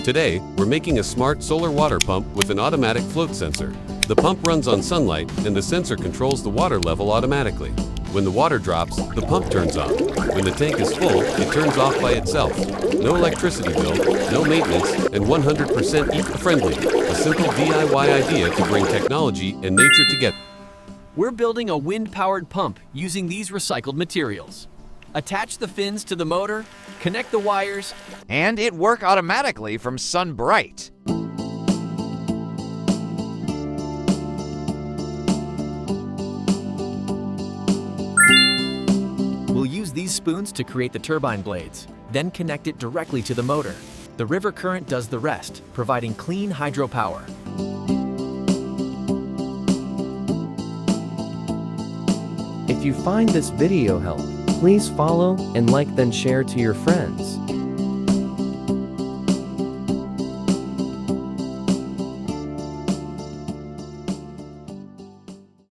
Today, we're making a smart solar water pump with an automatic float sensor. The pump runs on sunlight, and the sensor controls the water level automatically. When the water drops, the pump turns on. When the tank is full, it turns off by itself. No electricity bill, no maintenance, and 100% eco-friendly. A simple DIY idea to bring technology and nature together. We're building a wind-powered pump using these recycled materials. Attach the fins to the motor, connect the wires, and it work automatically from Sunbright. We'll use these spoons to create the turbine blades, then connect it directly to the motor. The river current does the rest, providing clean hydropower. If you find this video helpful, please follow and like then share to your friends.